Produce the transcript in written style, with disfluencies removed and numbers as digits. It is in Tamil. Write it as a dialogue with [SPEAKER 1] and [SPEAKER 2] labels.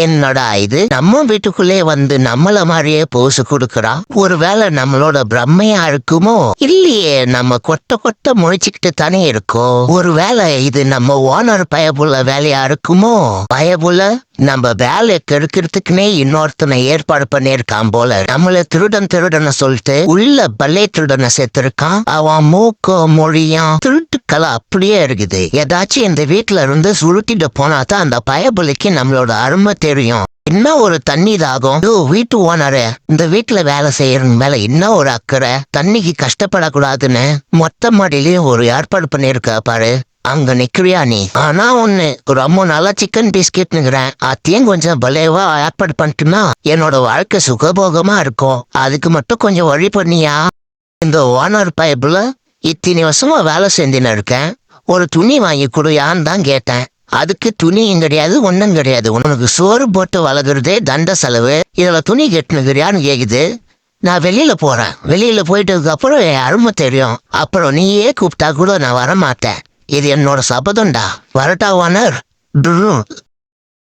[SPEAKER 1] என்னடா இது நம்ம வீட்டுக்குள்ளே வந்து நம்மள மாதிரியே போஸ் கொடுக்கறா. ஒருவேளை நம்மளோட பிரம்மையா இருக்குமோ? இல்லையே, நம்ம கொட்ட கொட்ட முழிச்சுக்கிட்டு தானே இருக்கோம். ஒருவேளை இது நம்ம ஓனர் பயபுள்ள வேலையா இருக்குமோ? பயபுள்ள நம்ம வேலை கெடுக்கிறதுக்குனே இன்னொருத்தனை ஏற்பாடு பண்ணிருக்கான் போல. நம்மள திருடனை சொல்லிட்டு உள்ள பல்லே திருடனை சேர்த்திருக்கான். அவன் மூக்க மொழியான் திருட்டுக்களை அப்படியே இருக்குது. ஏதாச்சும் இந்த வீட்டுல இருந்து சுருட்டிட்டு போனாதான் அந்த பயபுலிக்கு நம்மளோட அருமை தெரியும். என்ன ஒரு தண்ணி தாகம். வீட்டு ஓனரு இந்த வீட்டுல வேலை செய்யறவங்க மேல என்ன ஒரு அக்கறை. தண்ணிக்கு கஷ்டப்படக்கூடாதுன்னு மொத்த மாடியிலயும் ஒரு ஏற்பாடு பண்ணிருக்க பாரு. அங்க நிக்கிறியா நீ? ஆனா ஒண்ணு, ரொம்ப நல்லா சிக்கன் பிஸ்கெட்னுங்கிறேன். அத்தையும் கொஞ்சம் பலேவா ஏற்பாடு பண்ணிட்டுனா என்னோட வாழ்க்கை சுகபோகமா இருக்கும். அதுக்கு மட்டும் கொஞ்சம் வழி பண்ணியா? இந்த ஓனர் பைப்புல இத்தனை வருஷமா வேலை செஞ்சுன்னு இருக்கேன். ஒரு துணி வாங்கி கொடுயான்னு தான் கேட்டேன். அதுக்கு துணியும் கிடையாது, ஒன்னும் கிடையாது. உனக்கு சோறு போட்டு வளர்க்குறதே தண்ட செலவு, இதுல துணி கெட்டுனுக்கிறியான்னு கேக்குது. நான் வெளியில போறேன். வெளியில போயிட்டதுக்கு அப்புறம் என் அருமை தெரியும். அப்புறம் நீயே கூப்பிட்டா கூட நான் வரமாட்டேன். இது என்னோட சபதம்டா. வரட்டா ஓனர்?